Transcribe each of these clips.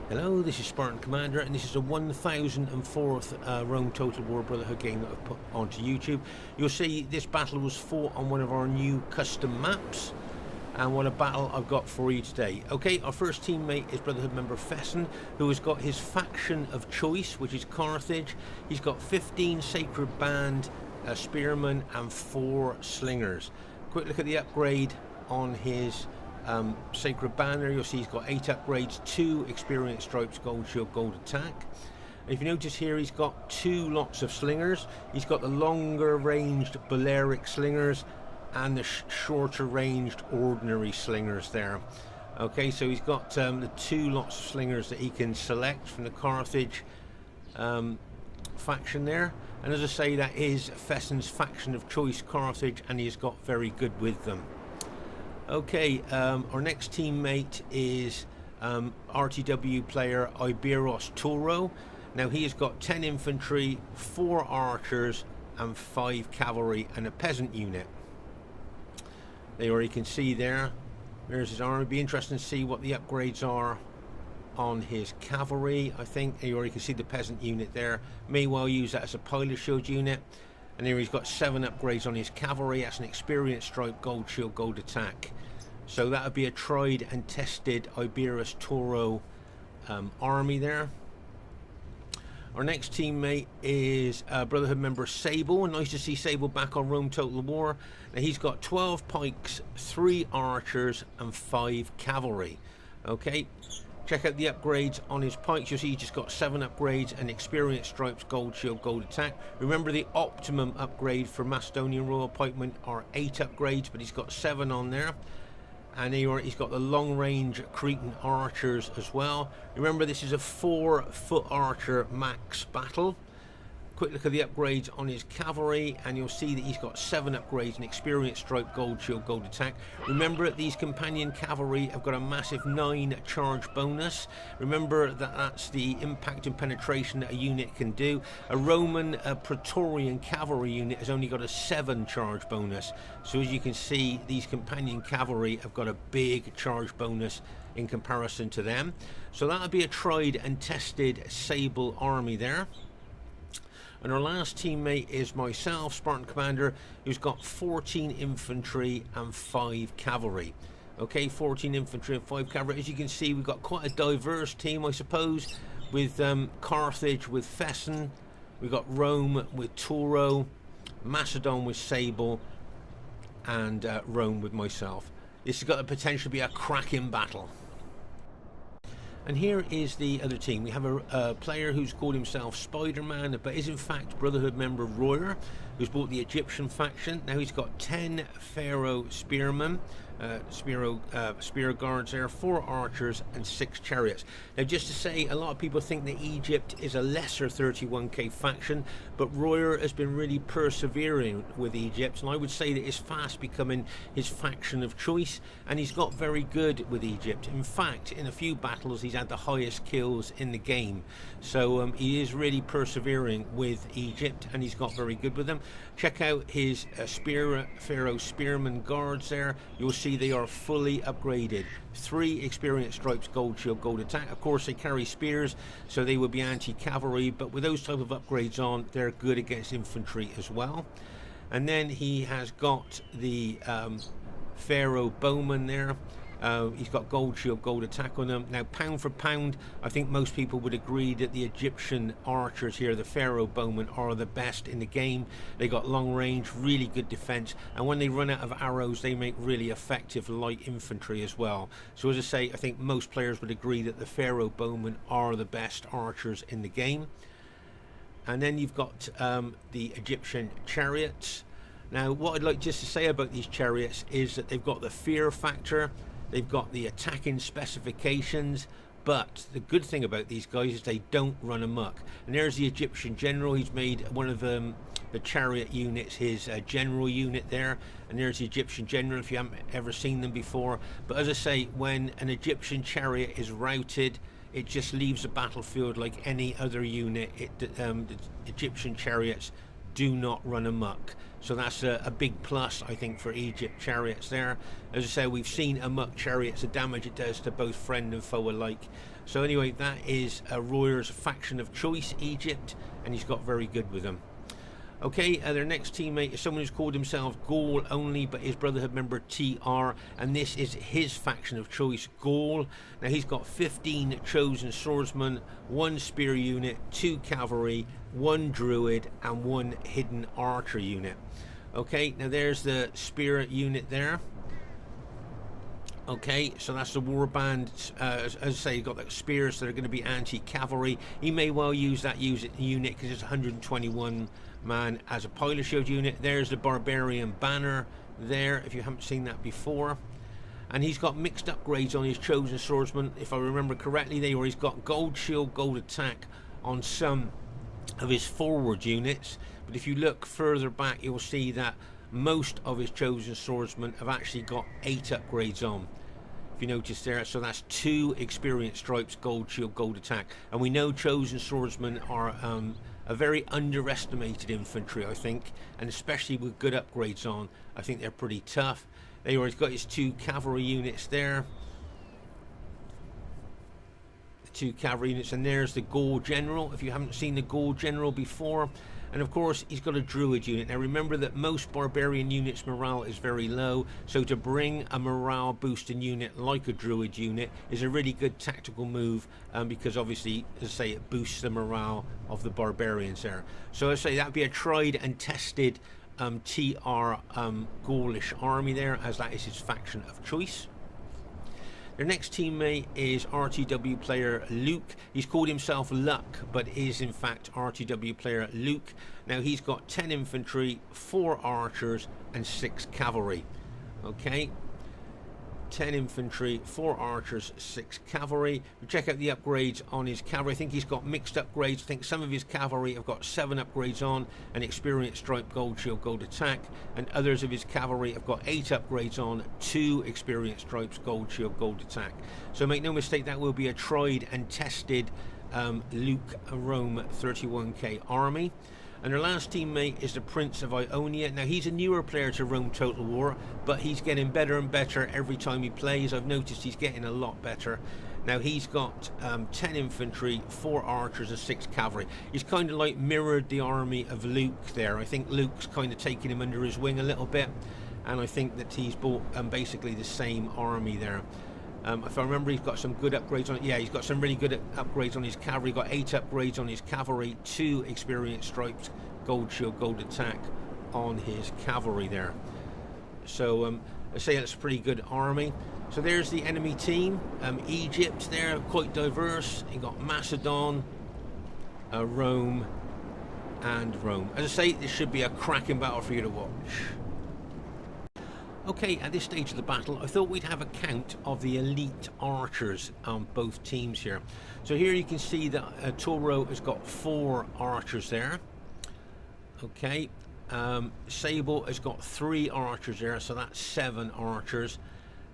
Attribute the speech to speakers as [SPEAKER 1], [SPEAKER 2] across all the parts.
[SPEAKER 1] Hello, this is Spartan Commander, and this is the 1004th Rome Total War Brotherhood game that I've put onto YouTube. You'll see this battle was fought on one of our new custom maps, and what a battle I've got for you today. Okay, our first teammate is Brotherhood member Fesen, who has got his faction of choice, which is Carthage. He's got 15 Sacred Band spearmen and 4 slingers. Quick look at the upgrade on his Sacred Banner. You'll see he's got 8 upgrades, 2 experience stripes, gold shield, gold attack. And if you notice here, he's got 2 lots of slingers. He's got the longer ranged Balearic slingers and the shorter ranged ordinary slingers there. Okay, so he's got the 2 lots of slingers that he can select from the Carthage faction there. And as I say, that is Fesen's faction of choice, Carthage, and he's got very good with them. Okay, our next teammate is RTW player IBEROUS TOURO. Now he has got 10 infantry, 4 archers and 5 cavalry and a peasant unit. There you can see there's his army. It'll be interesting to see what the upgrades are on his cavalry. I think you already can see the peasant unit there. May well use that as a pilot shield unit. And here he's got 7 upgrades on his cavalry. That's an experience stripe, gold shield, gold attack. So that would be a tried and tested IBEROUS TOURO army there. Our next teammate is Brotherhood member Sable. Nice to see Sable back on Rome Total War. Now he's got 12 pikes, 3 archers and 5 cavalry. Okay. Check out the upgrades on his pikes. You'll see he's just got 7 upgrades and experience stripes, gold shield, gold attack. Remember, the optimum upgrade for Macedonian Royal Pikemen are 8 upgrades, but he's got 7 on there. And he's got the long range Cretan archers as well. Remember, this is a 4-foot archer max battle. Quick look at the upgrades on his cavalry, and you'll see that he's got 7 upgrades, an experience stripe, gold shield, gold attack. Remember, these companion cavalry have got a massive 9 charge bonus. Remember that that's the impact and penetration that a unit can do. A Roman Praetorian cavalry unit has only got a 7 charge bonus. So as you can see, these companion cavalry have got a big charge bonus in comparison to them. So that'll be a tried and tested Sable army there. And our last teammate is myself, Spartan Commander, who's got 14 infantry and 5 cavalry. Okay, 14 infantry and 5 cavalry. As you can see, we've got quite a diverse team, I suppose, with Carthage with Fesen, we've got Rome with TOURO, Macedon with Sable, and Rome with myself. This has got the potential to be a cracking battle. And here is the other team. We have a player who's called himself Spider-Man, but is in fact Brotherhood member Royer, who's bought the Egyptian faction. Now he's got 10 Pharaoh spearmen, spear guards there, 4 archers and 6 chariots. Now just to say, a lot of people think that Egypt is a lesser 31k faction, but Royer has been really persevering with Egypt, and I would say that it's fast becoming his faction of choice, and he's got very good with Egypt. In fact, in a few battles he's had the highest kills in the game. So he is really persevering with Egypt, and he's got very good with them. Check out his Pharaoh spearman guards there. You'll see they are fully upgraded. 3 experience stripes, gold shield, gold attack. Of course they carry spears, so they will be anti-cavalry, but with those type of upgrades on, they're good against infantry as well. And then he has got the Pharaoh bowman there. He's got gold shield, gold attack on them. Now, pound for pound, I think most people would agree that the Egyptian archers here, the Pharaoh bowmen, are the best in the game. They got long range, really good defense, and when they run out of arrows, they make really effective light infantry as well. So as I say, I think most players would agree that the Pharaoh bowmen are the best archers in the game. And then you've got the Egyptian chariots. Now, what I'd like just to say about these chariots is that they've got the fear factor. They've got the attacking specifications, but the good thing about these guys is they don't run amok. And there's the Egyptian general. He's made one of the chariot units his general unit there, and there's the Egyptian general if you haven't ever seen them before. But as I say, when an Egyptian chariot is routed, it just leaves the battlefield like any other unit. The Egyptian chariots do not run amok. So that's a big plus, I think, for Egypt chariots there. As I say, we've seen amok chariots, the damage it does to both friend and foe alike. So anyway, that is Royer's faction of choice, Egypt, and he's got very good with them. Okay, their next teammate is someone who's called himself Gaul only, but his brotherhood member TR, and this is his faction of choice, Gaul. Now he's got 15 chosen swordsmen, 1 spear unit, 2 cavalry, 1 druid, and 1 hidden archer unit. Okay, now there's the spear unit there. Okay, so that's the warband. As I say, you've got the spears that are going to be anti-cavalry. He may well use that unit because it's 121 man as a pilot shield unit. There's the barbarian banner there, if you haven't seen that before. And he's got mixed upgrades on his chosen swordsman, if I remember correctly. He's got gold shield, gold attack on some of his forward units. But if you look further back, you'll see that most of his chosen swordsmen have actually got 8 upgrades on, if you notice there. So that's 2 experience stripes, gold shield, gold attack. And we know chosen swordsmen are a very underestimated infantry, I think, and especially with good upgrades on, I think they're pretty tough. He's got his 2 cavalry units there, the 2 cavalry units, and there's the Gaul general, if you haven't seen the Gaul general before. And of course he's got a druid unit. Now remember that most barbarian units morale is very low, so to bring a morale boosting unit like a druid unit is a really good tactical move, because obviously, as I say, it boosts the morale of the barbarians there. So as I say, that'd be a tried and tested TR Gaulish army there, as that is his faction of choice. Their next teammate is RTW player Luke. He's called himself Luck, but is in fact RTW player Luke. Now he's got 10 infantry, 4 archers, and 6 cavalry. Okay, 10 infantry, 4 archers, 6 cavalry. We check out the upgrades on his cavalry. I think he's got mixed upgrades. I think some of his cavalry have got 7 upgrades on, an experience stripe, gold shield, gold attack, and others of his cavalry have got 8 upgrades on, 2 experience stripes, gold shield, gold attack. So make no mistake, that will be a tried and tested Luke Rome 31k army. And our last teammate is the Prince of Ionia. Now he's a newer player to Rome Total War, but he's getting better and better every time he plays. I've noticed he's getting a lot better. Now he's got 10 infantry, 4 archers, and 6 cavalry. He's kind of like mirrored the army of Luke there. I think Luke's kind of taking him under his wing a little bit, and I think that he's bought basically the same army there. If I remember, he's got some good upgrades on it. Yeah, he's got some really good upgrades on his cavalry. Got 8 upgrades on his cavalry, 2 experience stripes, gold shield, gold attack on his cavalry there. So I say that's a pretty good army. So there's the enemy team. Egypt there, quite diverse. You got Macedon, Rome, and Rome. As I say, this should be a cracking battle for you to watch. Okay, at this stage of the battle, I thought we'd have a count of the elite archers on both teams here. So here you can see that TOURO has got 4 archers there. Okay, Sable has got 3 archers there, so that's 7 archers.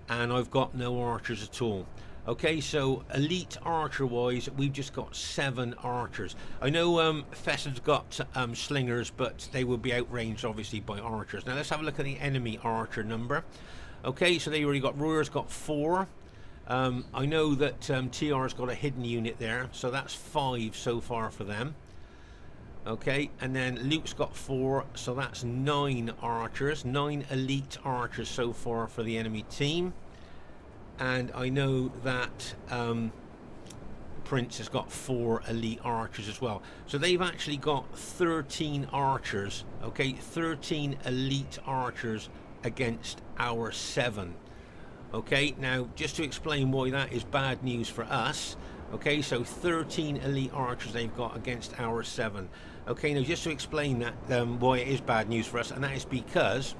[SPEAKER 1] And I've got no archers at all. Okay, so elite archer wise, we've just got 7 archers. I know Fesen's got slingers, but they will be outranged obviously by archers. Now let's have a look at the enemy archer number. Okay, so they already got Royer's got 4. I know that TR's got a hidden unit there, so that's 5 so far for them. Okay, and then Luke's got 4, so that's 9 archers, 9 elite archers so far for the enemy team. And I know that Prince has got 4 elite archers as well. So they've actually got 13 archers, okay, 13 elite archers against our 7. Okay, now just to explain why that is bad news for us. Okay, so 13 elite archers they've got against our 7. Okay, now just to explain that, why it is bad news for us, and that is because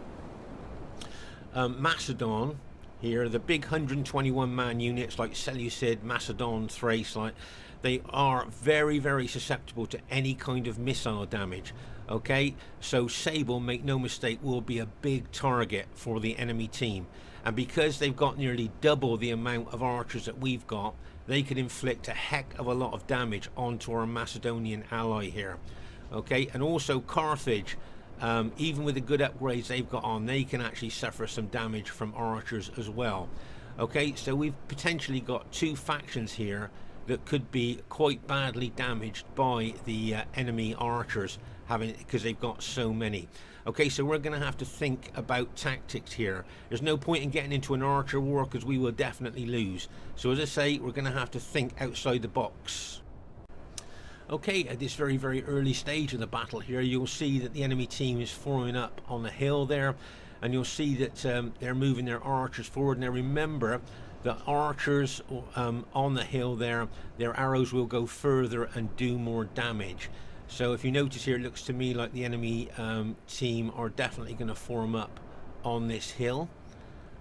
[SPEAKER 1] Macedon here, the big 121 man units like Seleucid, Macedon, Thrace, like, they are very, very susceptible to any kind of missile damage. Okay, so Sable, make no mistake, will be a big target for the enemy team. And because they've got nearly double the amount of archers that we've got, they can inflict a heck of a lot of damage onto our Macedonian ally here. Okay, and also Carthage, even with the good upgrades they've got on, they can actually suffer some damage from archers as well. Okay, so we've potentially got 2 factions here that could be quite badly damaged by the enemy archers, because they've got so many. Okay, so we're going to have to think about tactics here. There's no point in getting into an archer war because we will definitely lose. So as I say, we're going to have to think outside the box. Okay, at this very, very early stage of the battle here, you'll see that the enemy team is forming up on the hill there, and you'll see that they're moving their archers forward. Now remember, the archers on the hill there, their arrows will go further and do more damage. So if you notice here, it looks to me like the enemy team are definitely going to form up on this hill.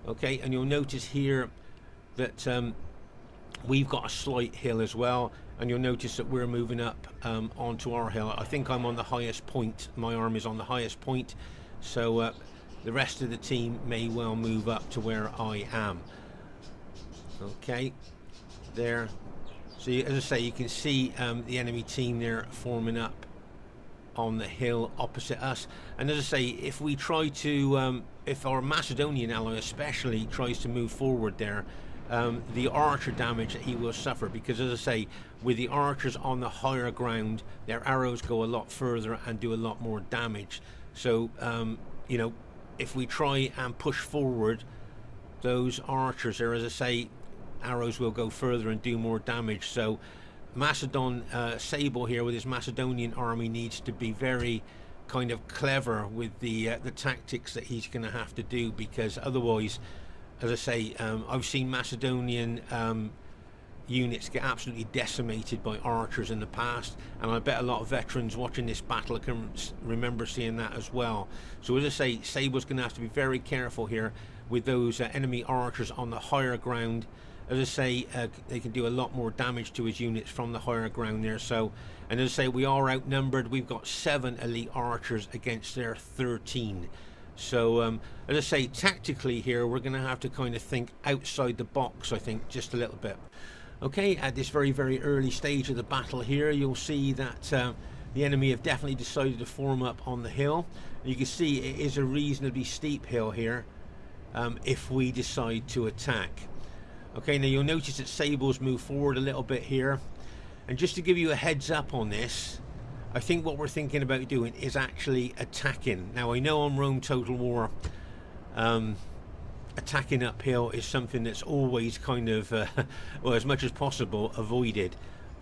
[SPEAKER 1] Okay, and you'll notice here that we've got a slight hill as well, and you'll notice that we're moving up onto our hill. I think I'm on the highest point. My arm is on the highest point, so the rest of the team may well move up to where I am. Okay, there. So as I say, you can see the enemy team there forming up on the hill opposite us. And as I say, if we try to, if our Macedonian ally especially tries to move forward there, the archer damage that he will suffer, because as I say, with the archers on the higher ground, their arrows go a lot further and do a lot more damage. So, you know, if we try and push forward those archers there, as I say, arrows will go further and do more damage. So Macedon, Sable here with his Macedonian army needs to be very kind of clever with the tactics that he's going to have to do, because otherwise, as I say, I've seen Macedonian units get absolutely decimated by archers in the past, and I bet a lot of veterans watching this battle can remember seeing that as well. So as I say, Sable's going to have to be very careful here with those enemy archers on the higher ground. As I say, they can do a lot more damage to his units from the higher ground there. So, and as I say, we are outnumbered. We've got 7 elite archers against their 13. So, as I say, tactically here, we're going to have to kind of think outside the box, I think, just a little bit. Okay, at this very, very early stage of the battle here, you'll see that the enemy have definitely decided to form up on the hill. You can see it is a reasonably steep hill here if we decide to attack. Okay, now you'll notice that Sable's moved forward a little bit here. And just to give you a heads up on this, I think what we're thinking about doing is actually attacking. Now I know on Rome Total War, attacking uphill is something that's always kind of, well, as much as possible, avoided.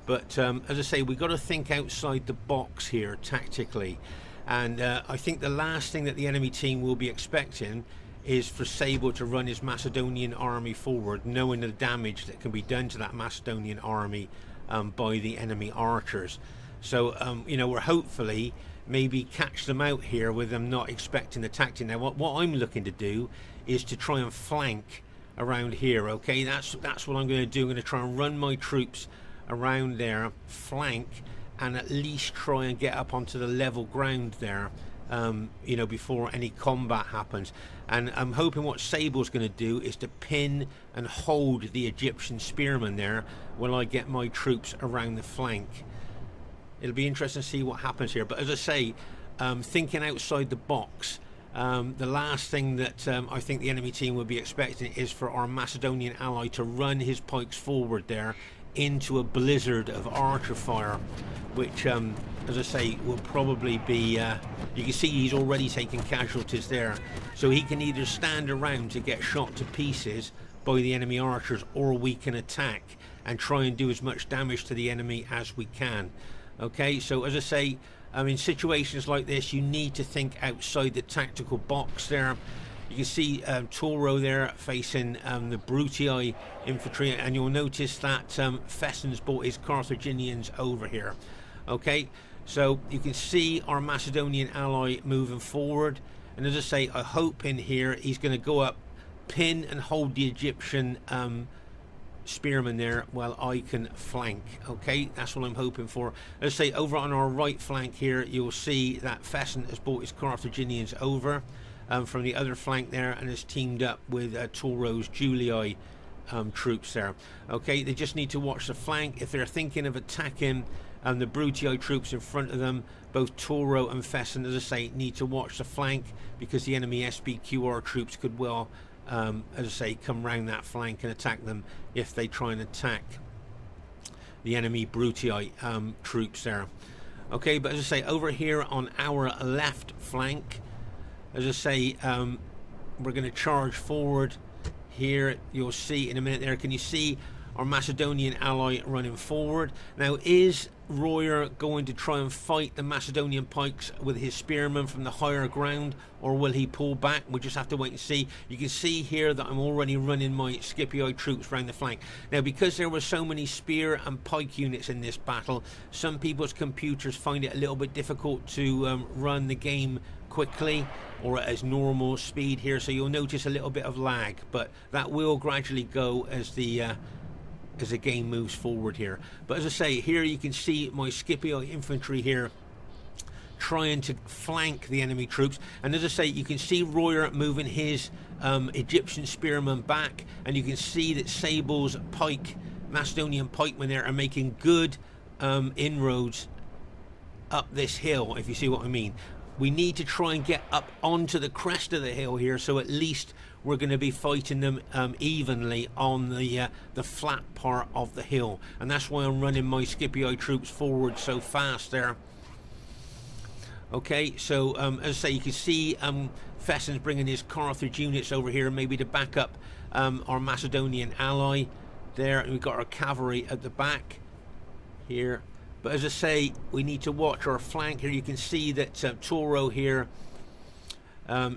[SPEAKER 1] But as I say, we've got to think outside the box here tactically. And I think the last thing that the enemy team will be expecting is for Sable to run his Macedonian army forward, knowing the damage that can be done to that Macedonian army by the enemy archers. So, you know, we're hopefully maybe catch them out here with them not expecting the tactic. Now, what I'm looking to do is to try and flank around here, okay? That's what I'm going to do. I'm going to try and run my troops around there, flank, and at least try and get up onto the level ground there, you know, before any combat happens. And I'm hoping what Sable's going to do is to pin and hold the Egyptian spearmen there while I get my troops around the flank. It'll be interesting to see what happens here. But as I say, thinking outside the box, the last thing that I think the enemy team will be expecting is for our Macedonian ally to run his pikes forward there into a blizzard of archer fire, which, as I say, will probably be, you can see he's already taken casualties there. So he can either stand around to get shot to pieces by the enemy archers, or we can attack and try and do as much damage to the enemy as we can. Okay, so as I say, in situations like this, you need to think outside the tactical box there. You can see TOURO there facing the Brutii infantry, and you'll notice that Fesen's brought his Carthaginians over here. Okay, so you can see our Macedonian ally moving forward, and as I say, I hope in here he's going to go up, pin and hold the Egyptian spearmen there while I can flank. Okay, that's what I'm hoping for. As I say, over on our right flank here, you'll see that Fesen has brought his Carthaginians over from the other flank there, and has teamed up with TOURO's Julii troops there. Okay, they just need to watch the flank. If they're thinking of attacking the Brutii troops in front of them, both TOURO and Fesen, as I say, need to watch the flank, because the enemy SBQR troops could well, as I say, come round that flank and attack them if they try and attack the enemy Brutii troops there. Okay, but as I say, over here on our left flank, as I say, we're going to charge forward here. You'll see in a minute there. Can you see our Macedonian ally running forward? Now, is Royer going to try and fight the Macedonian pikes with his spearmen from the higher ground, or will he pull back? We'll just have to wait and see. You can see here that I'm already running my Scipii troops around the flank. Now, because there were so many spear and pike units in this battle, some people's computers find it a little bit difficult to run the game quickly or at normal speed here, so you'll notice a little bit of lag, but that will gradually go as the game moves forward here. But as I say, here you can see my Scipii infantry here trying to flank the enemy troops, and as I say, you can see Royer moving his Egyptian spearmen back, and you can see that Sable's Macedonian pikemen there are making good inroads up this hill, if you see what I mean. We need to try and get up onto the crest of the hill here, so at least we're going to be fighting them evenly on the flat part of the hill, and that's why I'm running my Scipii troops forward so fast there. Okay, so as I say, you can see Fesen's bringing his Carthage units over here, maybe to back up our Macedonian ally there, and we've got our cavalry at the back here. But as I say, we need to watch our flank here. You can see that TOURO here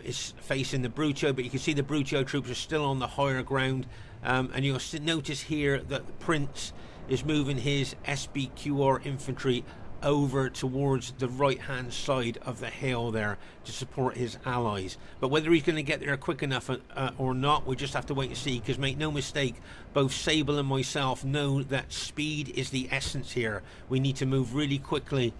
[SPEAKER 1] is facing the Brutii, but you can see the Brutii troops are still on the higher ground, and you'll notice here that the Prince is moving his SBQR infantry over towards the right hand side of the hill there to support his allies. But whether he's going to get there quick enough or not, we just have to wait and see, because make no mistake, both Sable and myself know that speed is the essence here. We need to move really quickly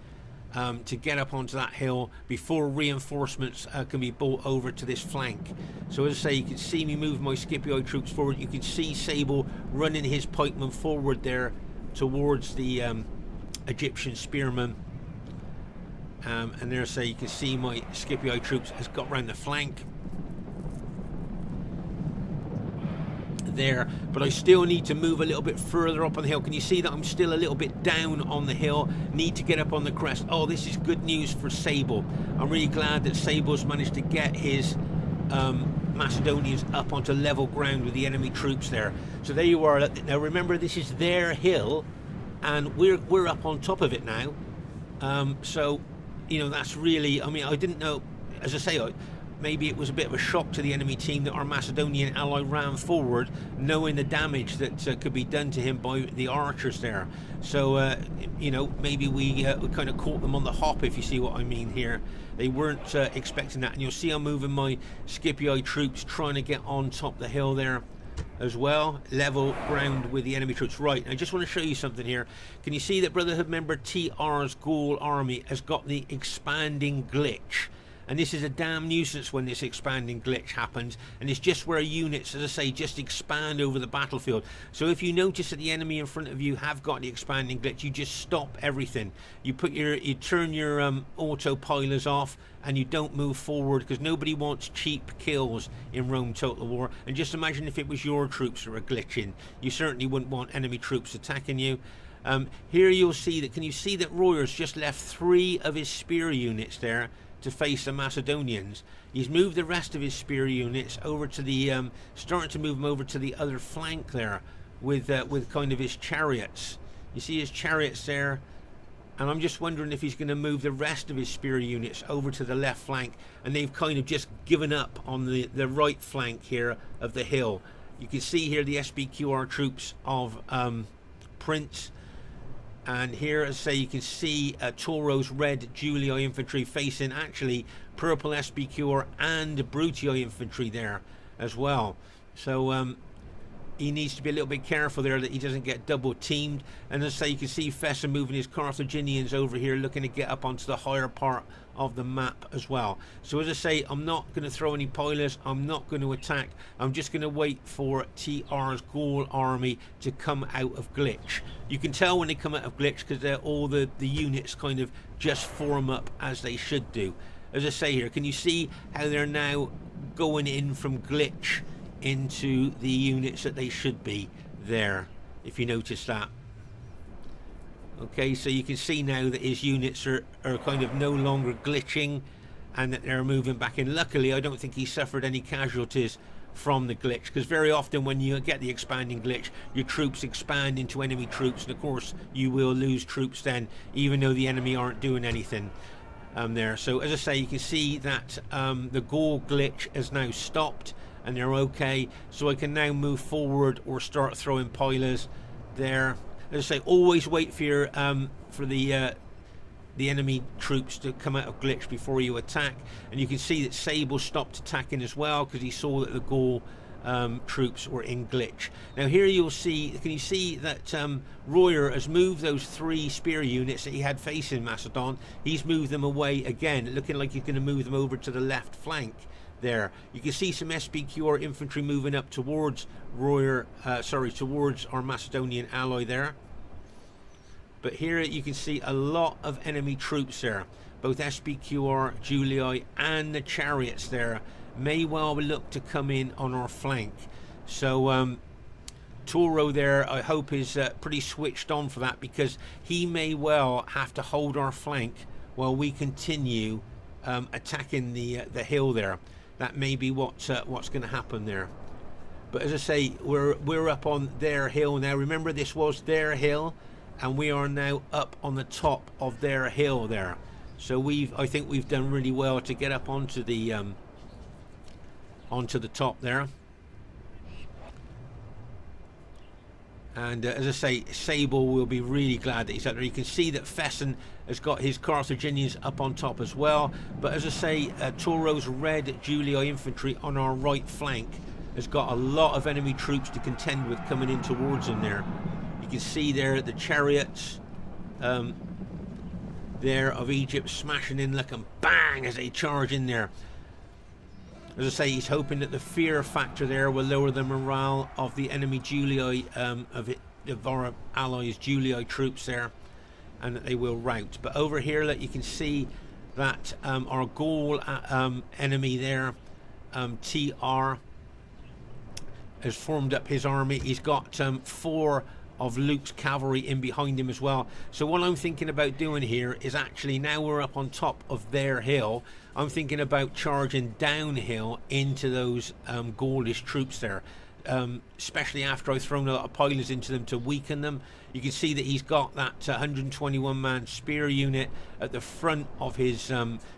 [SPEAKER 1] to get up onto that hill before reinforcements can be brought over to this flank. So as I say, you can see me move my Scipii troops forward. You can see Sable running his pikemen forward there towards the Egyptian spearmen, and there, say, you can see my Scipii troops has got round the flank there, but I still need to move a little bit further up on the hill. Can you see that I'm still a little bit down on the hill? Need to get up on the crest. Oh, this is good news for Sable. I'm really glad that Sable's managed to get his Macedonians up onto level ground with the enemy troops there. So there you are. Now remember, this is their hill, and we're up on top of it now. So, you know, that's really, I mean, I didn't know, as I say, maybe it was a bit of a shock to the enemy team that our Macedonian ally ran forward, knowing the damage that could be done to him by the archers there. So, you know, maybe we kind of caught them on the hop, if you see what I mean here. They weren't expecting that. And you'll see I'm moving my Scipii troops, trying to get on top of the hill there as well, level ground with the enemy troops. Right, I just want to show you something here. Can you see that Brotherhood member TR's Gaul army has got the expanding glitch? And this is a damn nuisance when this expanding glitch happens, and it's just where units, as I say, just expand over the battlefield. So if you notice that the enemy in front of you have got the expanding glitch, you just stop everything. You turn your autopilers off, and you don't move forward, because nobody wants cheap kills in Rome Total War. And just imagine if it was your troops that were glitching. You certainly wouldn't want enemy troops attacking you. Here you'll see that, can you see that Royer's just left 3 of his spear units there to face the Macedonians? He's moved the rest of his spear units over to the starting to move them over to the other flank there with kind of his chariots. You see his chariots there, and I'm just wondering if he's going to move the rest of his spear units over to the left flank, and they've kind of just given up on the right flank here of the hill. You can see here the SBQR troops of Prince. And here, as I say, you can see TOURO's red Julii infantry facing actually purple SBQR and Brutii infantry there as well. So he needs to be a little bit careful there that he doesn't get double teamed. And as I say, you can see Fesen moving his Carthaginians over here, looking to get up onto the higher part of the map as well. So as I say, I'm not going to throw any pilers, I'm not going to attack, I'm just going to wait for TR's Gaul army to come out of glitch. You can tell when they come out of glitch because all the units kind of just form up as they should do. As I say here, can you see how they're now going in from glitch into the units that they should be there, if you notice that? Okay, so you can see now that his units are kind of no longer glitching and that they're moving back in. Luckily, I don't think he suffered any casualties from the glitch, because very often when you get the expanding glitch, your troops expand into enemy troops, and of course you will lose troops then, even though the enemy aren't doing anything there. So as I say, you can see that the Gaul glitch has now stopped and they're okay, so I can now move forward or start throwing pilers there. As I say, always wait for the enemy troops to come out of glitch before you attack. And you can see that Sable stopped attacking as well because he saw that the Gaul troops were in glitch. Now here you'll see, can you see that Royer has moved those 3 spear units that he had facing Macedon? He's moved them away again, looking like he's going to move them over to the left flank there. You can see some SPQR infantry moving up towards Royer, towards our Macedonian ally there. But here you can see a lot of enemy troops there. Both SPQR, Julii and the chariots there may well look to come in on our flank. So TOURO there, I hope, is pretty switched on for that, because he may well have to hold our flank while we continue attacking the hill there. That may be what's going to happen there. But as I say, we're up on their hill now. Remember, this was their hill, and we are now up on the top of their hill there. So I think we've done really well to get up onto the top there. And as I say, Sable will be really glad that he's up there. You can see that Fesen has got his Carthaginians up on top as well. But as I say, TOURO's red Julii infantry on our right flank has got a lot of enemy troops to contend with coming in towards him there. You can see there the chariots there of Egypt smashing in like a bang as they charge in there. As I say, he's hoping that the fear factor there will lower the morale of the enemy Julii, of our allies' Julii troops there, and that they will rout. But over here, you can see that our Gaul enemy there, TR, has formed up his army. He's got 4 of Luke's cavalry in behind him as well. So what I'm thinking about doing here is, actually, now we're up on top of their hill, I'm thinking about charging downhill into those Gaulish troops there, especially after I've thrown a lot of pilers into them to weaken them. You can see that he's got that 121-man spear unit at the front of his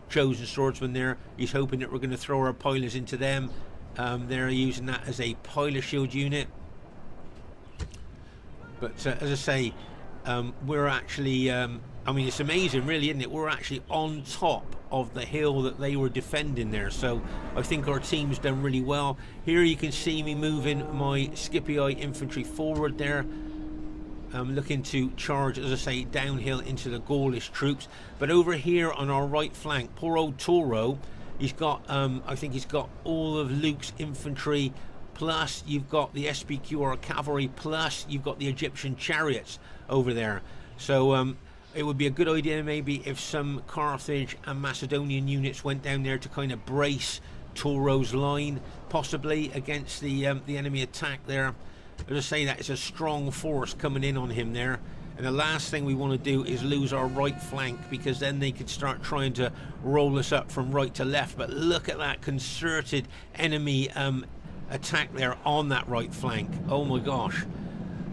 [SPEAKER 1] chosen swordsman there. He's hoping that we're going to throw our pilers into them. They're using that as a piler shield unit. But as I say, we're actually, I mean, it's amazing really, isn't it? We're actually on top of the hill that they were defending there. So I think our team's done really well. Here you can see me moving my Scipii infantry forward there. Looking to charge, as I say, downhill into the Gaulish troops. But over here on our right flank, poor old TOURO, he's got, I think he's got all of Luke's infantry, plus you've got the SPQR cavalry, plus you've got the Egyptian chariots over there. So it would be a good idea maybe if some Carthage and Macedonian units went down there to kind of brace TOURO's line, possibly against the enemy attack there. As I say, that is a strong force coming in on him there. And the last thing we want to do is lose our right flank, because then they could start trying to roll us up from right to left. But look at that concerted enemy attack there on that right flank. Oh my gosh.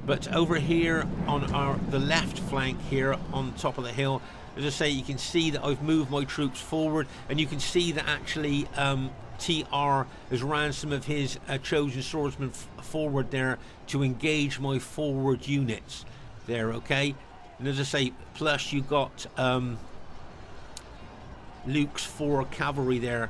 [SPEAKER 1] But over here on the left flank here on top of the hill, as I say, you can see that I've moved my troops forward, and you can see that actually TR has ran some of his chosen swordsmen forward there to engage my forward units there. Okay, and as I say, plus you got Luke's 4 cavalry there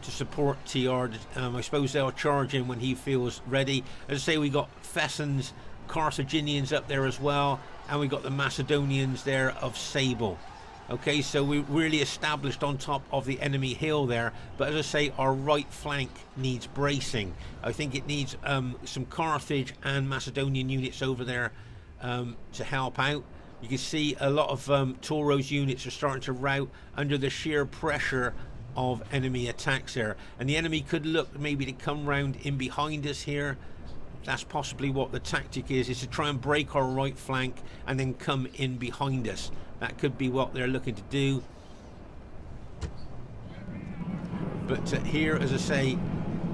[SPEAKER 1] to support TR. I suppose they'll charge in when he feels ready. As I say, we got Fesen's Carthaginians up there as well, and we got the Macedonians there of Sable. Okay, so we really established on top of the enemy hill there. But as I say, our right flank needs bracing. I think it needs some Carthage and Macedonian units over there to help out. You can see a lot of TOURO's units are starting to rout under the sheer pressure of enemy attacks there. And the enemy could look maybe to come round in behind us here. that's possibly what the tactic is to try and break our right flank and then come in behind us. That could be what they're looking to do. But here, as I say,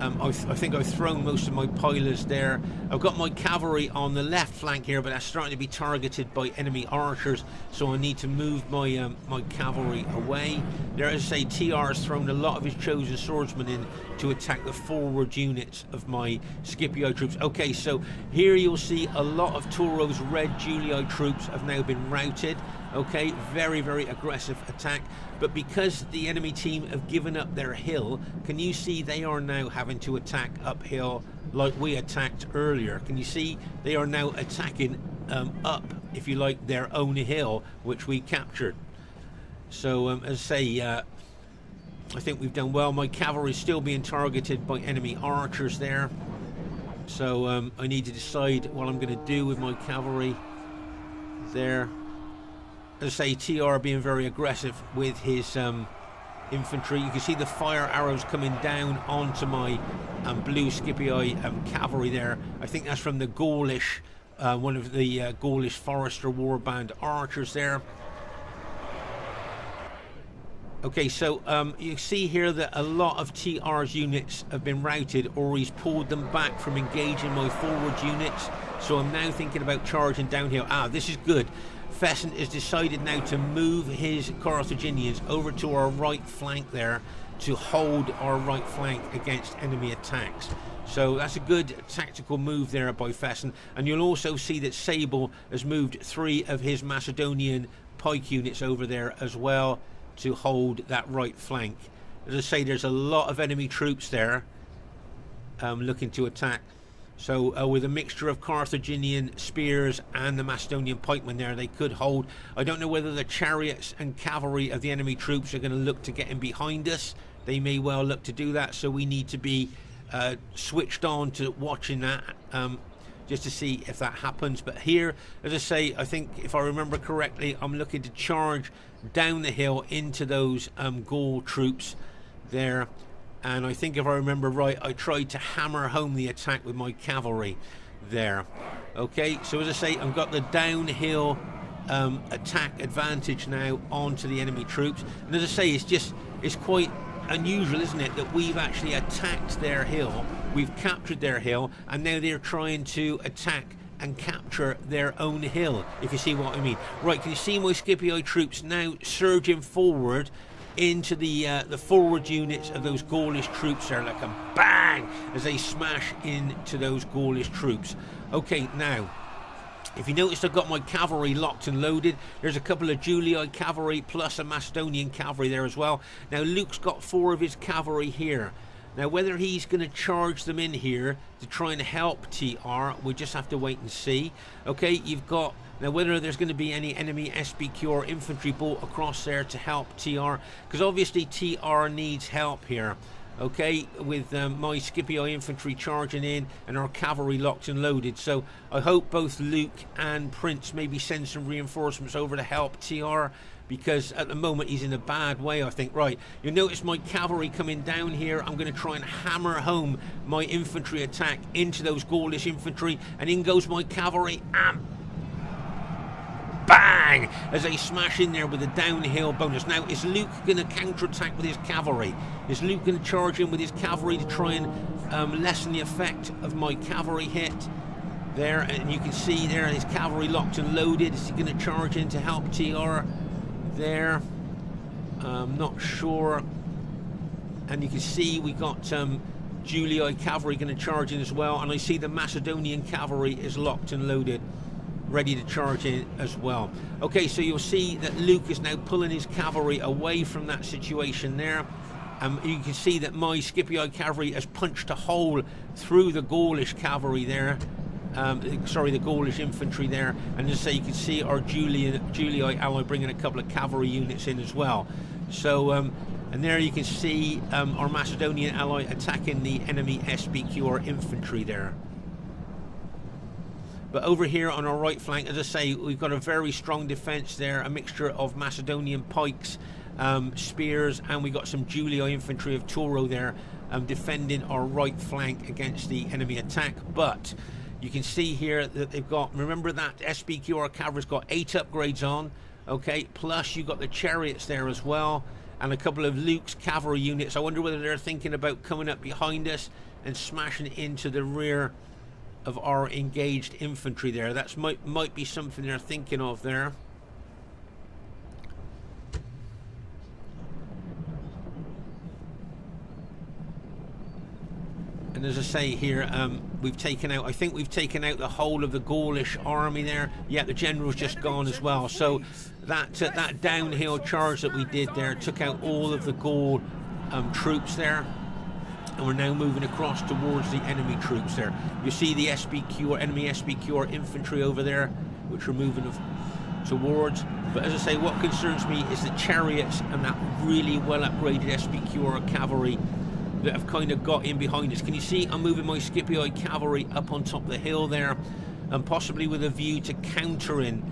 [SPEAKER 1] I think I've thrown most of my pilers there. I've got my cavalry on the left flank here, but that's starting to be targeted by enemy archers, so I need to move my my cavalry away. There, as I say, TR has thrown a lot of his chosen swordsmen in to attack the forward units of my Scipio troops. Okay, so here you'll see a lot of TOURO's red Julii troops have now been routed. Okay, very, very aggressive attack. But because the enemy team have given up their hill, can you see they are now having to attack uphill like we attacked earlier? Can you see they are now attacking up, if you like, their own hill, which we captured? So, as I say, I think we've done well. My cavalry is still being targeted by enemy archers there. So I need to decide what I'm going to do with my cavalry there. As I say, TR being very aggressive with his infantry. You can see the fire arrows coming down onto my blue Scipii cavalry there. I think that's from the Gaulish, one of the Gaulish Forester warband archers there. Okay, so you see here that a lot of TR's units have been routed, or he's pulled them back from engaging my forward units. So I'm now thinking about charging downhill. This is good. Fesen has decided now to move his Carthaginians over to our right flank there to hold our right flank against enemy attacks. So that's a good tactical move there by Fesen. And you'll also see that Sable has moved 3 of his Macedonian pike units over there as well to hold that right flank. As I say, there's a lot of enemy troops there looking to attack. So with a mixture of Carthaginian spears and the Macedonian pikemen there, they could hold. I don't know whether the chariots and cavalry of the enemy troops are going to look to get in behind us. They may well look to do that, so we need to be switched on to watching that just to see if that happens. But here, as I say, I think if I remember correctly, I'm looking to charge down the hill into those Gaul troops there. And I think if I remember right, I tried to hammer home the attack with my cavalry there. Okay, so as I say, I've got the downhill attack advantage now onto the enemy troops. And as I say, it's quite unusual, isn't it, that we've actually attacked their hill, we've captured their hill, and now they're trying to attack and capture their own hill, if you see what I mean. Right, can you see my Scipii troops now surging forward into the forward units of those Gaulish troops there, like a bang, as they smash into those Gaulish troops. Okay, now, if you noticed, I've got my cavalry locked and loaded. There's a couple of Julii cavalry plus a Macedonian cavalry there as well. Now, Luke's got 4 of his cavalry here. Now, whether he's going to charge them in here to try and help TR, we just have to wait and see. Okay, you've got... Now, whether there's going to be any enemy SBQ or infantry brought across there to help TR, because obviously TR needs help here. Okay, with my Scipii infantry charging in and our cavalry locked and loaded. So I hope both Luke and Prince maybe send some reinforcements over to help TR, because at the moment he's in a bad way, I think. Right, you'll notice my cavalry coming down here. I'm going to try and hammer home my infantry attack into those Gaulish infantry, and in goes my cavalry. Bang! As they smash in there with a downhill bonus. Now, is Luke going to counterattack with his cavalry? Is Luke going to charge in with his cavalry to try and lessen the effect of my cavalry hit? There, and you can see there his cavalry locked and loaded. Is he going to charge in to help TR? There. I'm not sure. And you can see we got Julii cavalry going to charge in as well. And I see the Macedonian cavalry is locked and loaded, ready to charge in as well. Okay, so you'll see that Luke is now pulling his cavalry away from that situation there. You can see that my Scipii cavalry has punched a hole through the Gaulish cavalry there. The Gaulish infantry there. And as I say, you can see our Julii ally bringing a couple of cavalry units in as well. So, and there you can see our Macedonian ally attacking the enemy SBQ or infantry there. But over here on our right flank, as I say, we've got a very strong defence there, a mixture of Macedonian pikes, spears, and we got some Julii infantry of TOURO there defending our right flank against the enemy attack. But You can see here that they've got, remember that SBQR cavalry's got 8 upgrades on, okay, plus you've got the chariots there as well, and a couple of Luke's cavalry units. I wonder whether they're thinking about coming up behind us and smashing into the rear of our engaged infantry there. That's might be something they're thinking of there. And as I say here, we've taken out, I think we've taken out the whole of the Gaulish army there. Yeah, the general's just gone as well. So that downhill charge that we did there took out all of the Gaul troops there. And we're now moving across towards the enemy troops there. You see the SBQ or enemy SBQ or infantry over there, which we're moving towards. But as I say, what concerns me is the chariots and that really well upgraded SBQ or cavalry that have kind of got in behind us. Can you see I'm moving my Scipii cavalry up on top of the hill there, and possibly with a view to countering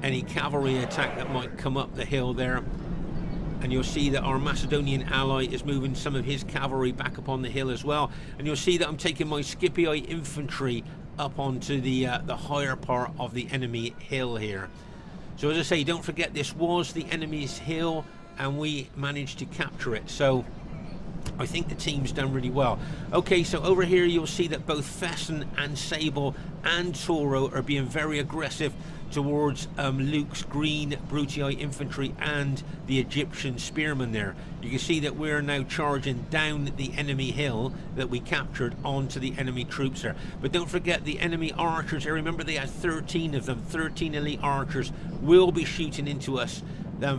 [SPEAKER 1] any cavalry attack that might come up the hill there. And you'll see that our Macedonian ally is moving some of his cavalry back up on the hill as well. And you'll see that I'm taking my Scipii infantry up onto the higher part of the enemy hill here. So as I say, don't forget this was the enemy's hill and we managed to capture it. So I think the team's done really well. Okay, so over here you'll see that both Fesen and Sable and TOURO are being very aggressive towards Luke's green Brutii infantry and the Egyptian spearmen there. You can see that we're now charging down the enemy hill that we captured onto the enemy troops there. But don't forget the enemy archers here. Remember they had 13 of them. 13 elite archers will be shooting into us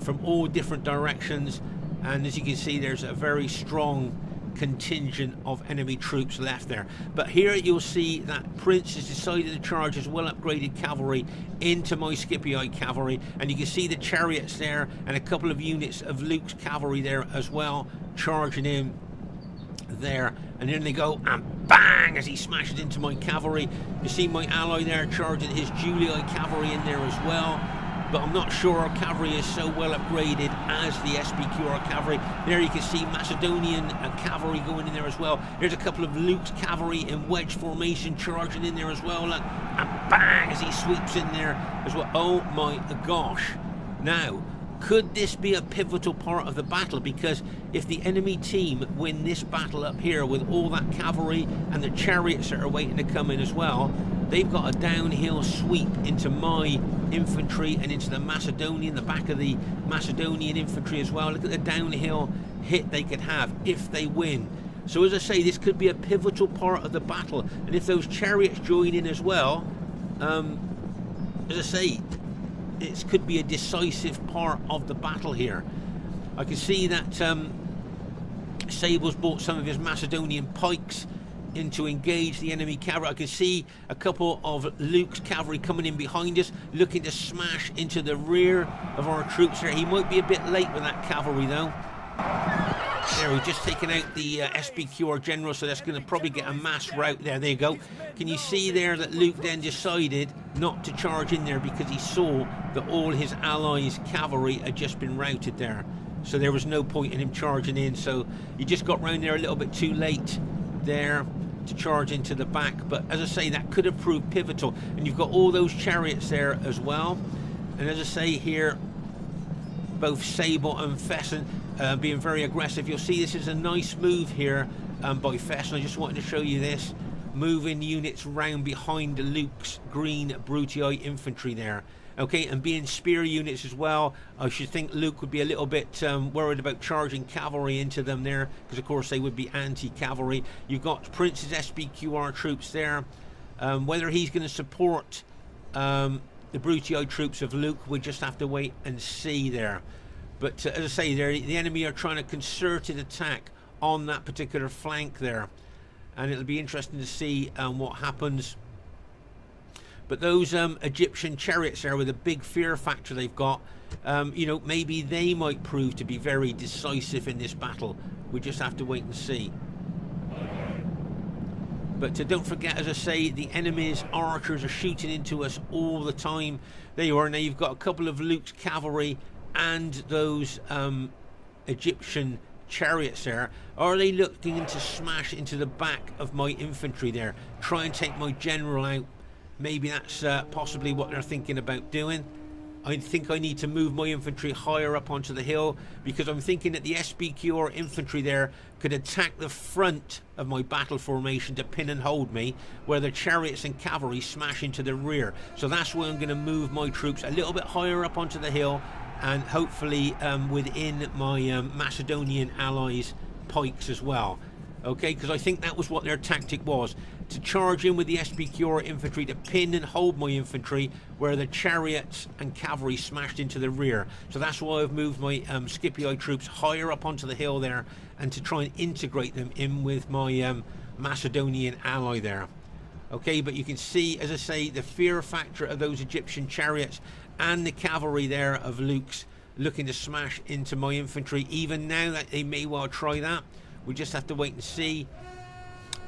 [SPEAKER 1] from all different directions. And as you can see, there's a very strong contingent of enemy troops left there. But here you'll see that Prince has decided to charge his well upgraded cavalry into my Scipii cavalry, and you can see the chariots there and a couple of units of Luke's cavalry there as well charging in there. And then they go and bang as he smashes into my cavalry. You see my ally there charging his Julii cavalry in there as well. But I'm not sure our cavalry is so well upgraded as the SBQR cavalry. There you can see Macedonian cavalry going in there as well. There's a couple of Luke's cavalry in wedge formation charging in there as well. Look, and bang as he sweeps in there as well. Oh my gosh. Now, could this be a pivotal part of the battle? Because if the enemy team win this battle up here with all that cavalry and the chariots that are waiting to come in as well, they've got a downhill sweep into my infantry and into the Macedonian, the back of the Macedonian infantry as well. Look at the downhill hit they could have if they win. So as I say, this could be a pivotal part of the battle. And if those chariots join in as well, as I say, it could be a decisive part of the battle here. I can see that Sable's brought some of his Macedonian pikes in to engage the enemy cavalry. I can see a couple of Luke's cavalry coming in behind us, looking to smash into the rear of our troops here. He might be a bit late with that cavalry though. There, we've just taken out the SBQR general, so that's going to probably get a mass rout there. There you go. Can you see there that Luke then decided not to charge in there because he saw that all his allies' cavalry had just been routed there. So there was no point in him charging in. So he just got round there a little bit too late there to charge into the back. But as I say, that could have proved pivotal. And you've got all those chariots there as well. And as I say here, both Sable and Fesen being very aggressive. You'll see this is a nice move here by Fesen. I just wanted to show you this. Moving units round behind Luke's green Brutii infantry there. Okay, and being spear units as well, I should think Luke would be a little bit worried about charging cavalry into them there, because of course they would be anti-cavalry. You've got Prince's SBQR troops there. Whether he's going to support the Brutii troops of Luke, we just have to wait and see there. But as I say, the enemy are trying a concerted attack on that particular flank there, and it'll be interesting to see what happens. But those Egyptian chariots there with a big fear factor they've got, you know, maybe they might prove to be very decisive in this battle. We just have to wait and see. But don't forget, as I say, the enemy's archers are shooting into us all the time. There you are. Now you've got a couple of Luke's cavalry and those Egyptian chariots there, are they looking to smash into the back of my infantry there, try and take my general out? Maybe that's possibly what they're thinking about doing. I think I need to move my infantry higher up onto the hill, because I'm thinking that the SBQR infantry there could attack the front of my battle formation to pin and hold me, where the chariots and cavalry smash into the rear. So that's why I'm going to move my troops a little bit higher up onto the hill, and hopefully within my Macedonian allies' pikes as well. Okay, because I think that was what their tactic was, to charge in with the SBQR infantry to pin and hold my infantry where the chariots and cavalry smashed into the rear. So that's why I've moved my Scipii troops higher up onto the hill there, and to try and integrate them in with my Macedonian ally there. Okay, but you can see, as I say, the fear factor of those Egyptian chariots and the cavalry there of Luke's looking to smash into my infantry. Even now that they may well try that, we just have to wait and see.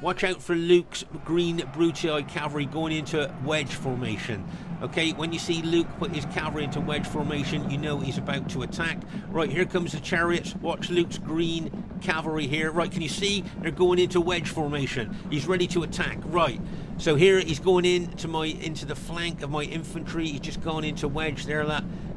[SPEAKER 1] Watch out for Luke's green Brutii cavalry going into wedge formation. Okay, when you see Luke put his cavalry into wedge formation, you know he's about to attack. Right, here comes the chariots. Watch Luke's green cavalry here. Right, can you see? They're going into wedge formation. He's ready to attack. Right, so here he's going into the flank of my infantry. He's just gone into wedge there,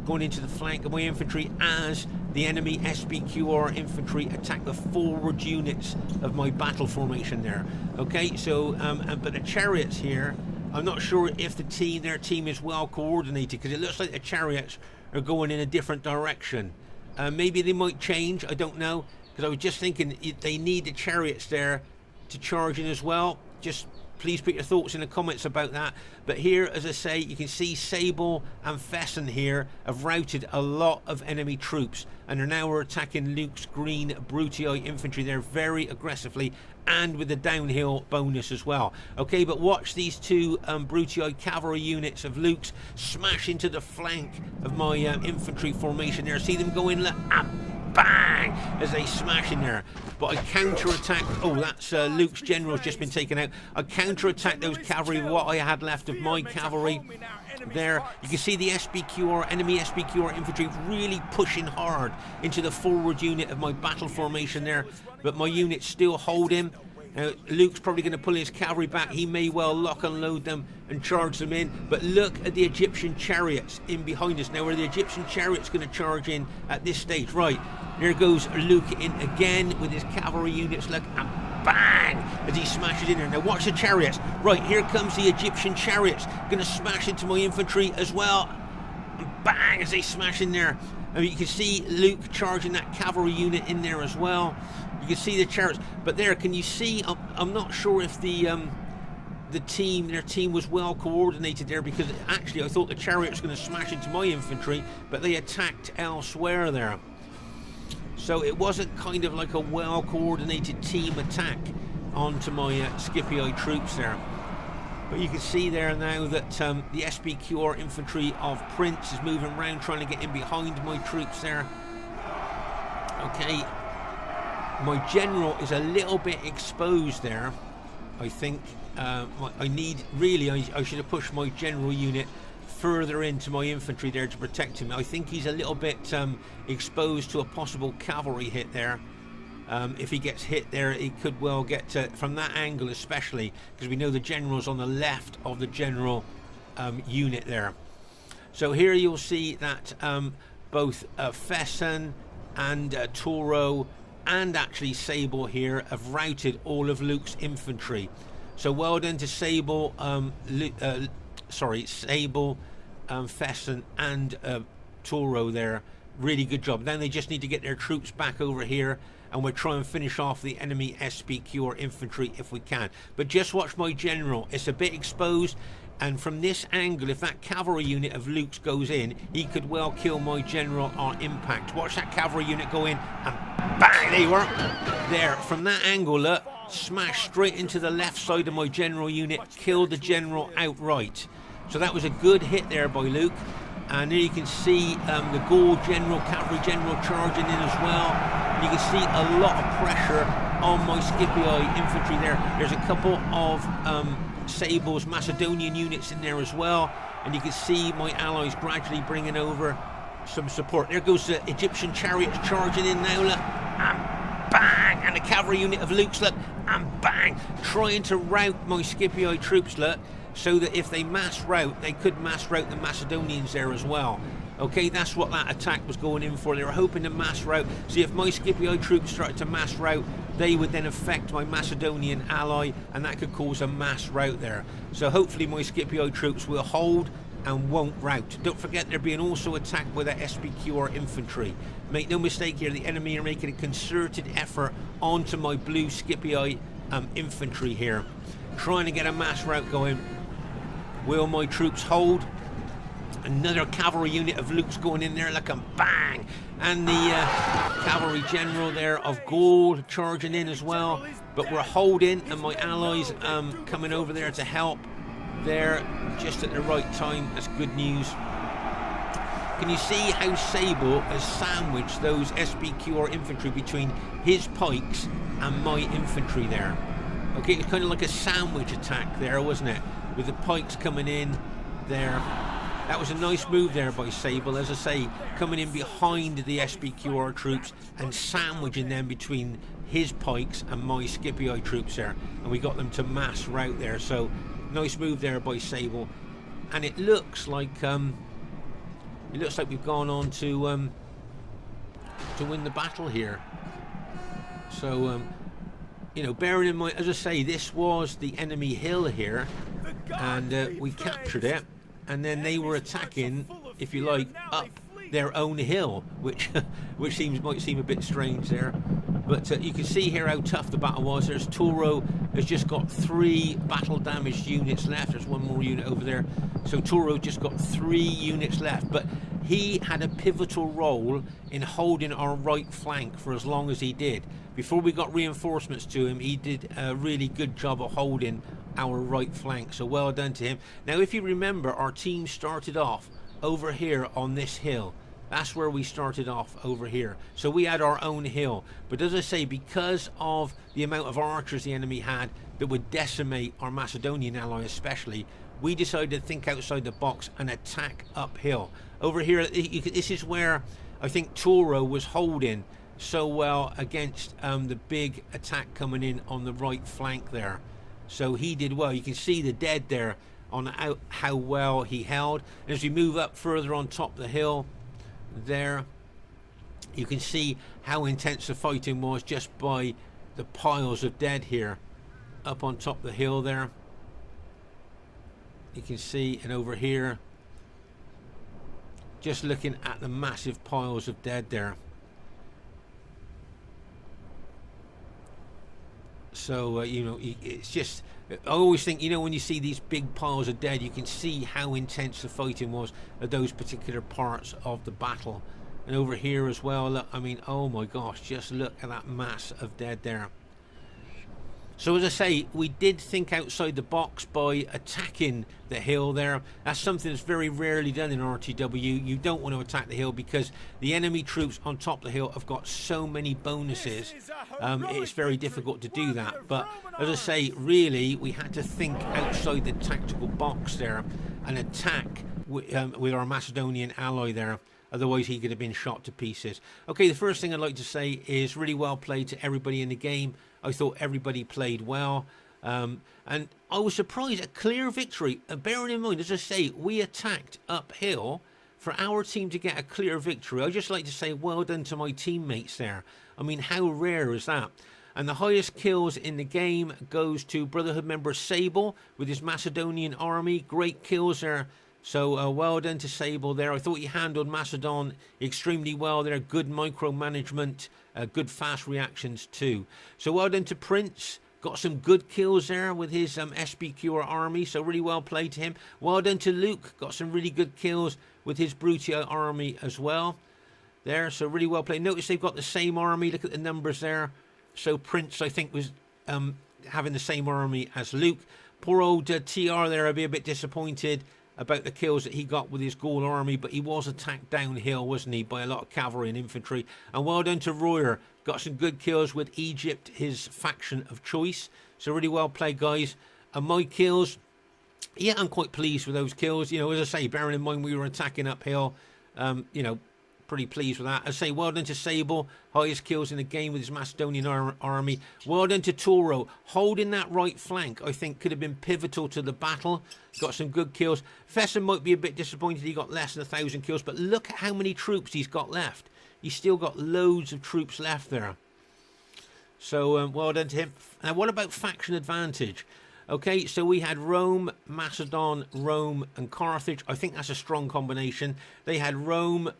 [SPEAKER 1] going into the flank of my infantry as the enemy SBQR infantry attack the forward units of my battle formation there. Okay, so but the chariots here, I'm not sure if their team is well coordinated, because it looks like the chariots are going in a different direction. Maybe they might change, I don't know, because I was just thinking they need the chariots there to charge in as well. Just please put your thoughts in the comments about that. But here, as I say, you can see Sable and Fesen here have routed a lot of enemy troops, and are now attacking Luke's green Brutii infantry there very aggressively, and with the downhill bonus as well. Okay, but watch these two Brutii cavalry units of Luke's smash into the flank of my infantry formation there. See them go in, bang, as they smash in there. But I counter-attack. Oh, that's Luke's general's just been taken out. I counter-attack those cavalry with what I had left of my cavalry there. You can see the enemy SBQR infantry really pushing hard into the forward unit of my battle formation there, but my units still hold him. Now, Luke's probably going to pull his cavalry back. He may well lock and load them and charge them in. But look at the Egyptian chariots in behind us. Now, are the Egyptian chariots going to charge in at this stage? Right, there goes Luke in again with his cavalry units. Look, and bang, as he smashes in there. Now, watch the chariots. Right, here comes the Egyptian chariots. Going to smash into my infantry as well. And bang, as they smash in there. I mean, you can see Luke charging that cavalry unit in there as well. You can see the chariots, but there, can you see? I'm not sure if their team was well coordinated there, because actually I thought the chariot was going to smash into my infantry, but they attacked elsewhere there. So it wasn't kind of like a well coordinated team attack onto my Scipii troops there. But you can see there now that the SBQR infantry of Prince is moving around, trying to get in behind my troops there. Okay. My general is a little bit exposed there. I think I should have pushed my general unit further into my infantry there to protect him. I think he's a little bit exposed to a possible cavalry hit there. If he gets hit there, he could well get from that angle, especially because we know the general's on the left of the general unit there. So here you'll see that both Fesen and TOURO and actually Sable here have routed all of Luke's infantry. So well done to Sable, Sable, Fesen and TOURO there. Really good job. Then they just need to get their troops back over here, and we'll try and finish off the enemy SBQR infantry if we can. But just watch my general. It's a bit exposed, and from this angle, if that cavalry unit of Luke's goes in, he could well kill my general on impact. Watch that cavalry unit go in, and bang, there you are. There, from that angle, look, smash straight into the left side of my general unit, killed the general outright. So that was a good hit there by Luke. And there you can see the Gaul general, cavalry general charging in as well. And you can see a lot of pressure on my Scipii infantry there. There's a couple of Sable's Macedonian units in there as well. And you can see my allies gradually bringing over some support. There goes the Egyptian chariots charging in now. Look. and a cavalry unit of Luke's, look, and bang, trying to rout my Scipii troops, look, so that if they mass rout, they could mass rout the Macedonians there as well. Okay, that's what that attack was going in for. They were hoping to mass rout. See, if my Scipii troops started to mass rout, they would then affect my Macedonian ally, and that could cause a mass rout there. So hopefully my Scipii troops will hold and won't rout. Don't forget they're being also attacked by the SPQR infantry. Make no mistake here, the enemy are making a concerted effort onto my blue Scipii infantry here, trying to get a mass rout going. Will my troops hold? Another cavalry unit of Luke's going in there, like a bang, and the cavalry general there of Gaul charging in as well. But we're holding, and my allies coming over there to help there just at the right time. That's good news. Can you see how Sable has sandwiched those SPQR infantry between his pikes and my infantry there? Okay, it's kind of like a sandwich attack there, wasn't it? With the pikes coming in there. That was a nice move there by Sable, as I say, coming in behind the SPQR troops and sandwiching them between his pikes and my Scipii troops there, and we got them to mass rout there. So nice move there by Sable, and it looks like we've gone on to win the battle here. So you know, bearing in mind, as I say, this was the enemy hill here, and we captured it. And then they were attacking, if you like, up their own hill, which might seem a bit strange there. But you can see here how tough the battle was. There's TOURO has just got 3 battle damaged units left. There's one more unit over there. So TOURO just got 3 units left. But he had a pivotal role in holding our right flank for as long as he did. Before we got reinforcements to him, he did a really good job of holding our right flank, so well done to him. Now, if you remember, our team started off over here on this hill. That's where we started off, over here. So we had our own hill. But as I say, because of the amount of archers the enemy had that would decimate our Macedonian ally especially, we decided to think outside the box and attack uphill. Over here, this is where I think TOURO was holding so well against the big attack coming in on the right flank there. So he did well. You can see the dead there on how well he held. And as we move up further on top of the hill there, you can see how intense the fighting was just by the piles of dead here up on top of the hill there. You can see, and over here, just looking at the massive piles of dead there. So, you know, it's just, I always think, you know, when you see these big piles of dead, you can see how intense the fighting was at those particular parts of the battle. And over here as well, look, I mean, oh my gosh, just look at that mass of dead there. So as I say, we did think outside the box by attacking the hill there. That's something that's very rarely done in RTW. You don't want to attack the hill because the enemy troops on top of the hill have got so many bonuses. It's very difficult to do that. But as I say, really, we had to think outside the tactical box there and attack with our Macedonian ally there. Otherwise, he could have been shot to pieces. Okay, the first thing I'd like to say is really well played to everybody in the game. I thought everybody played well. And I was surprised, a clear victory. Bearing in mind, as I say, we attacked uphill for our team to get a clear victory. I'd just like to say well done to my teammates there. I mean, how rare is that? And the highest kills in the game goes to Brotherhood member Sable with his Macedonian army. Great kills there. So well done to Sable there. I thought he handled Macedon extremely well there. Good micromanagement, good fast reactions too. So well done to Prince. Got some good kills there with his SPQR army. So really well played to him. Well done to Luke. Got some really good kills with his Brutio army as well. There, so really well played. Notice they've got the same army. Look at the numbers there. So Prince, I think, was having the same army as Luke. Poor old TR there, I'd be a bit disappointed about the kills that he got with his Gaul army, but he was attacked downhill, wasn't he, by a lot of cavalry and infantry. And well done to Royer, got some good kills with Egypt, his faction of choice. So really well played, guys. And my kills, yeah, I'm quite pleased with those kills. You know, as I say, bearing in mind we were attacking uphill, you know, pretty pleased with that. I say well done to Sable, highest kills in the game with his Macedonian army. Well done to TOURO, holding that right flank. I think could have been pivotal to the battle. Got some good kills. Fesen might be a bit disappointed he got less than 1,000 kills, but look at how many troops he's got left. He's still got loads of troops left there. So well done to him. Now what about faction advantage? Okay, so we had Rome, Macedon, Rome and Carthage. I think that's a strong combination. They had Rome,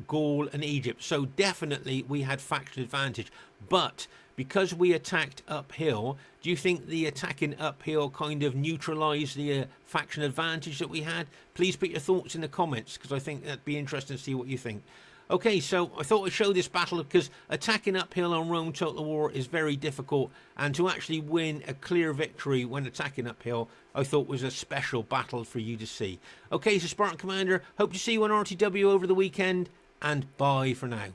[SPEAKER 1] Gaul and Egypt. So definitely we had faction advantage. But because we attacked uphill, do you think the attacking uphill kind of neutralised the faction advantage that we had? Please put your thoughts in the comments, because I think that'd be interesting to see what you think. Okay, so I thought I'd show this battle because attacking uphill on Rome Total War is very difficult, and to actually win a clear victory when attacking uphill, I thought was a special battle for you to see. Okay, so Spartan Commander, hope to see you on RTW over the weekend, and bye for now.